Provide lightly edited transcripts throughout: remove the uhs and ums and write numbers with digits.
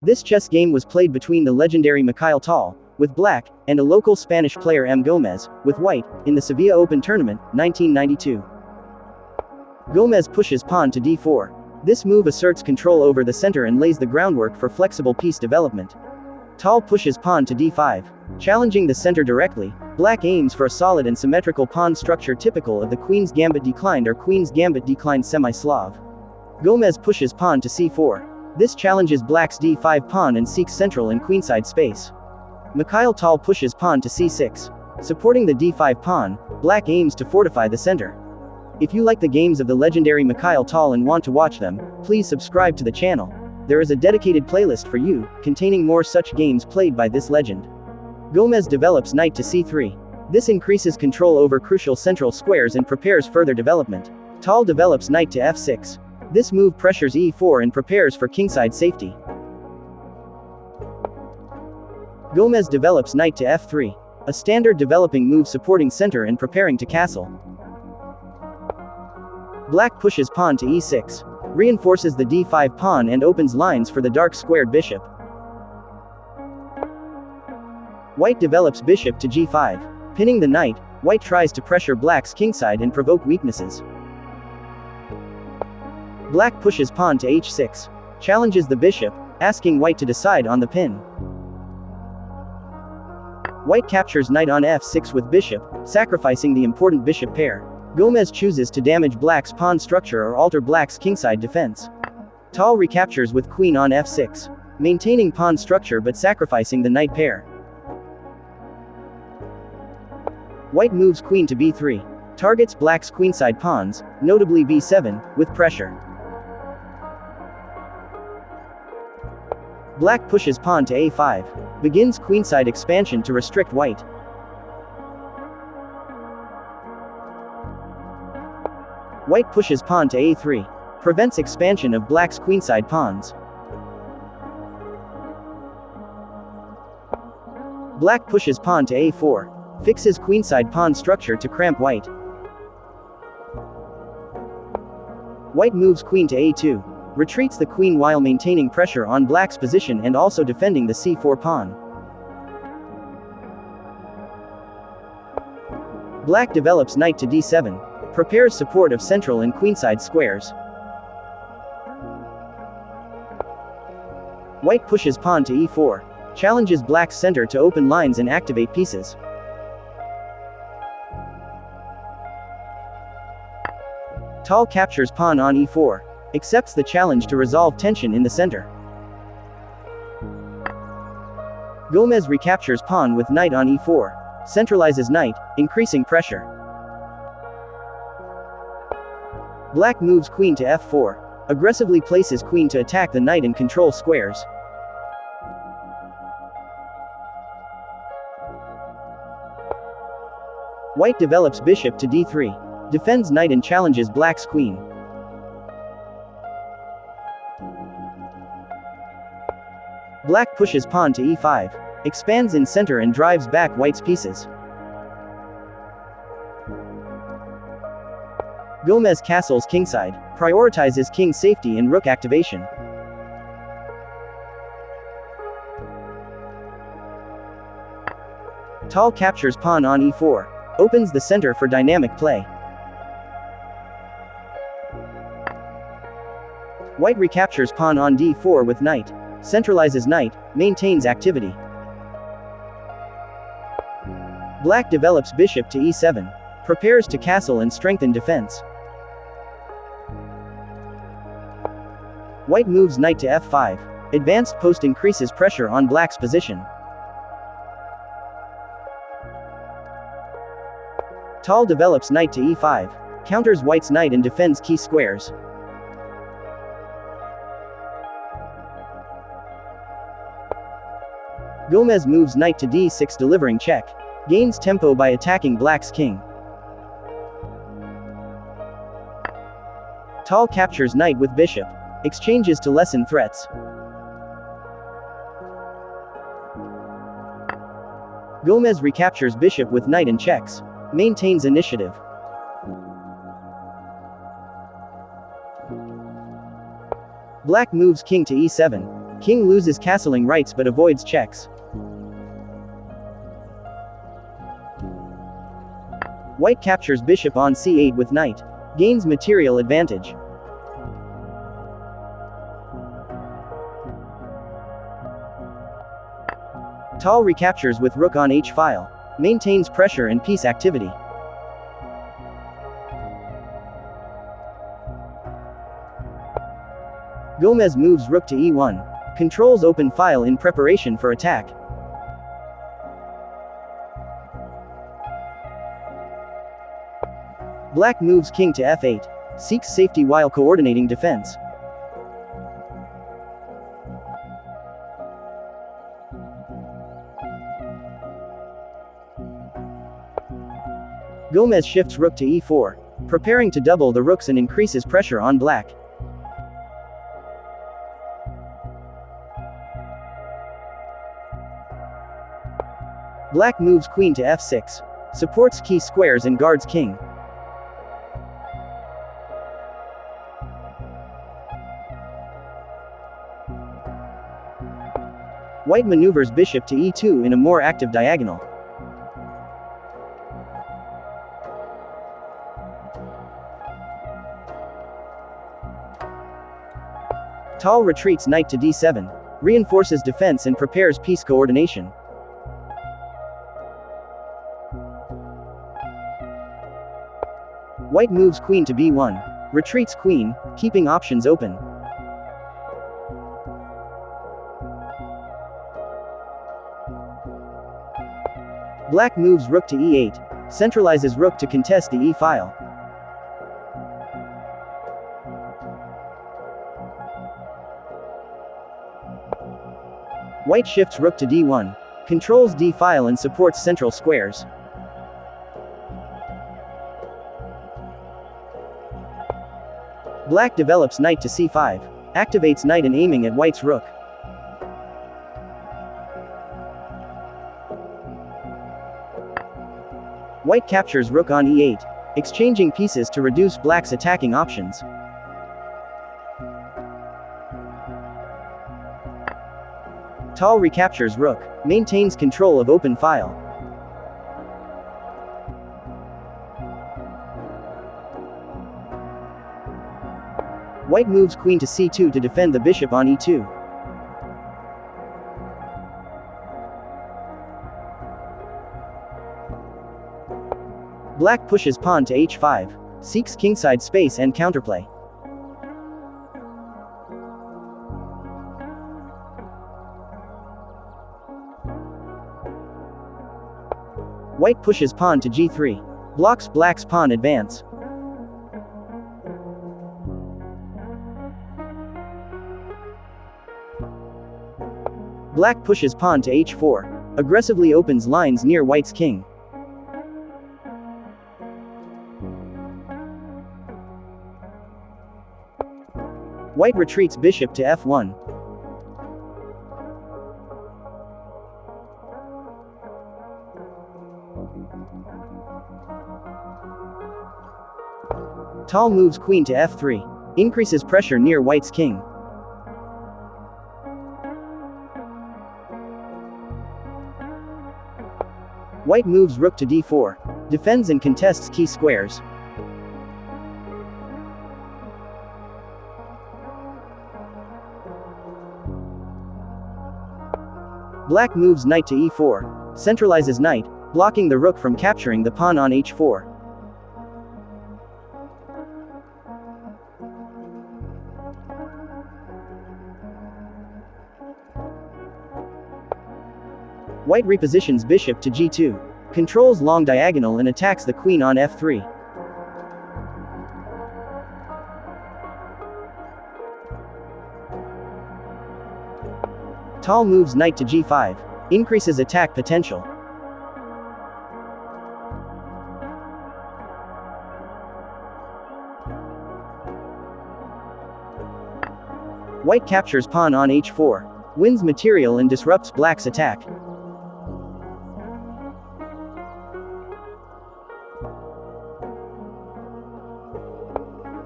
This chess game was played between the legendary Mikhail TAL, with black, and a local Spanish player M. Gomez, with white, in the Sevilla Open Tournament, 1992. Gomez pushes pawn to d4. This move asserts control over the center and lays the groundwork for flexible piece development. TAL pushes pawn to d5. Challenging the center directly, black aims for a solid and symmetrical pawn structure typical of the Queen's Gambit declined or Queen's Gambit declined semi-Slav. Gomez pushes pawn to c4. This challenges black's d5 pawn and seeks central and queenside space. Mikhail TAL pushes pawn to c6. Supporting the d5 pawn, black aims to fortify the center. If you like the games of the legendary Mikhail TAL and want to watch them, please subscribe to the channel. There is a dedicated playlist for you, containing more such games played by this legend. Gomez develops knight to c3. This increases control over crucial central squares and prepares further development. TAL develops knight to f6. This move pressures e4 and prepares for kingside safety. Gomez develops knight to f3. A standard developing move supporting center and preparing to castle. Black pushes pawn to e6. Reinforces the d5 pawn and opens lines for the dark squared bishop. White develops bishop to g5. Pinning the knight, white tries to pressure black's kingside and provoke weaknesses. Black pushes pawn to h6. Challenges the bishop, asking white to decide on the pin. White captures knight on f6 with bishop, sacrificing the important bishop pair. Gomez chooses to damage black's pawn structure or alter black's kingside defense. TAL recaptures with queen on f6. Maintaining pawn structure but sacrificing the knight pair. White moves queen to b3. Targets black's queenside pawns, notably b7, with pressure. Black pushes pawn to a5. Begins queenside expansion to restrict white. White pushes pawn to a3. Prevents expansion of black's queenside pawns. Black pushes pawn to a4. Fixes queenside pawn structure to cramp white. White moves queen to a2. Retreats the queen while maintaining pressure on black's position and also defending the c4 pawn. Black develops knight to d7. Prepares support of central and queenside squares. White pushes pawn to e4. Challenges black's center to open lines and activate pieces. TAL captures pawn on e4. Accepts the challenge to resolve tension in the center. Gomez recaptures pawn with knight on e4. Centralizes knight, increasing pressure. Black moves queen to f4. Aggressively places queen to attack the knight and control squares. White develops bishop to d3. Defends knight and challenges black's queen. Black pushes pawn to e5. Expands in center and drives back white's pieces. Gomez castles kingside. Prioritizes king's safety and rook activation. TAL captures pawn on e4. Opens the center for dynamic play. White recaptures pawn on d4 with knight. Centralizes knight, maintains activity. Black develops bishop to e7. Prepares to castle and strengthen defense. White moves knight to f5. Advanced post increases pressure on black's position. TAL develops knight to e5. Counters white's knight and defends key squares. Gomez moves knight to d6 delivering check. Gains tempo by attacking black's king. TAL captures knight with bishop. Exchanges to lessen threats. Gomez recaptures bishop with knight and checks. Maintains initiative. Black moves king to e7. King loses castling rights but avoids checks. White captures bishop on c8 with knight. Gains material advantage. TAL recaptures with rook on h-file. Maintains pressure and piece activity. Gomez moves rook to e1. Controls open file in preparation for attack. Black moves king to f8. Seeks safety while coordinating defense. Gomez shifts rook to e4, preparing to double the rooks and increases pressure on black. Black moves queen to f6, supports key squares and guards king. White maneuvers bishop to e2 in a more active diagonal. TAL retreats knight to d7, reinforces defense and prepares piece coordination. White moves queen to b1, retreats queen, keeping options open. Black moves rook to e8, centralizes rook to contest the e-file. White shifts rook to d1, controls d-file and supports central squares. Black develops knight to c5, activates knight and aiming at white's rook. White captures rook on e8, exchanging pieces to reduce black's attacking options. TAL recaptures rook, maintains control of open file. White moves queen to c2 to defend the bishop on e2. Black pushes pawn to h5, seeks kingside space and counterplay. White pushes pawn to g3, blocks black's pawn advance. Black pushes pawn to h4, aggressively opens lines near white's king. White retreats bishop to f1. TAL moves queen to f3, increases pressure near white's king. White moves rook to d4, defends and contests key squares. Black moves knight to e4, centralizes knight, blocking the rook from capturing the pawn on h4. White repositions bishop to g2, controls long diagonal and attacks the queen on f3. TAL moves knight to g5, increases attack potential. White captures pawn on h4, wins material and disrupts black's attack.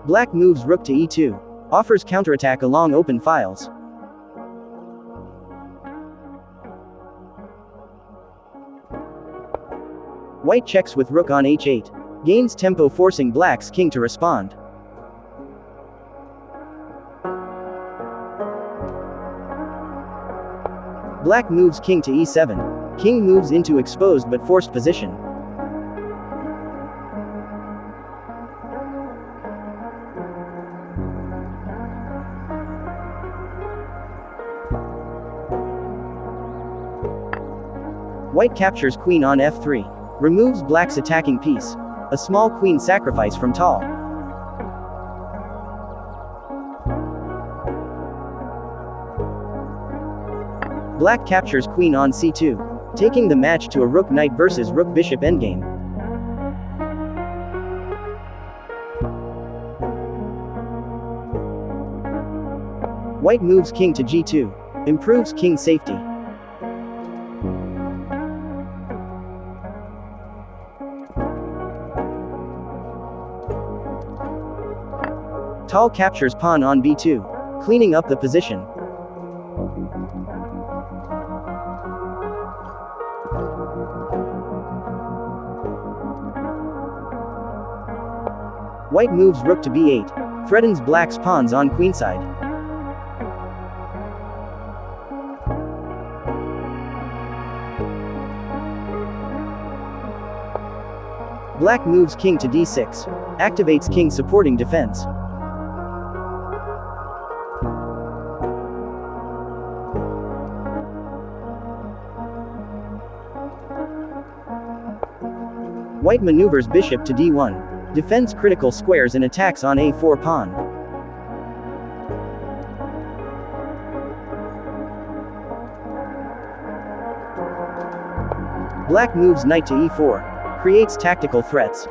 Black moves rook to e2, offers counterattack along open files. White checks with rook on h8. Gains tempo, forcing black's king to respond. Black moves king to e7. King moves into exposed but forced position. White captures queen on f3. Removes black's attacking piece. A small queen sacrifice from TAL. Black captures queen on c2, taking the match to a rook knight versus rook bishop endgame. White moves king to g2, improves king safety. TAL captures pawn on b2, cleaning up the position. White moves rook to b8, threatens black's pawns on queenside. Black moves king to d6, activates king supporting defense. White maneuvers bishop to d1, defends critical squares and attacks on a4 pawn. Black moves knight to e4, creates tactical threats.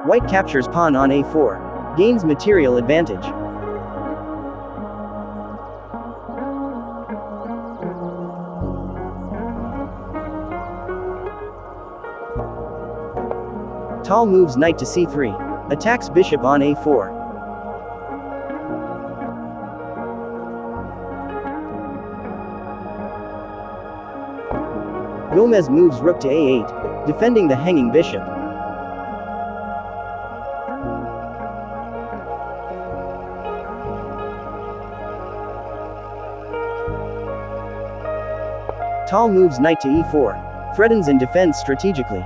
White captures pawn on a4. Gains material advantage. TAL moves knight to c3, attacks bishop on a4. Gomez moves rook to a8, defending the hanging bishop. TAL moves knight to e4, threatens and defends strategically.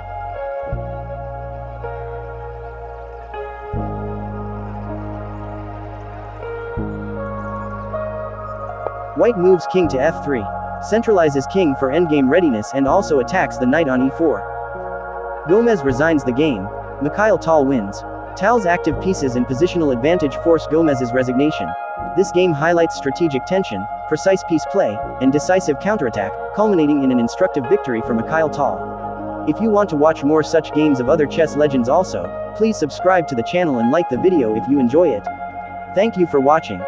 White moves king to f3, centralizes king for endgame readiness and also attacks the knight on e4. Gomez resigns the game. Mikhail TAL wins. TAL's active pieces and positional advantage force Gomez's resignation. This game highlights strategic tension, precise piece play, and decisive counterattack, culminating in an instructive victory for Mikhail TAL. If you want to watch more such games of other chess legends also, please subscribe to the channel and like the video if you enjoy it. Thank you for watching.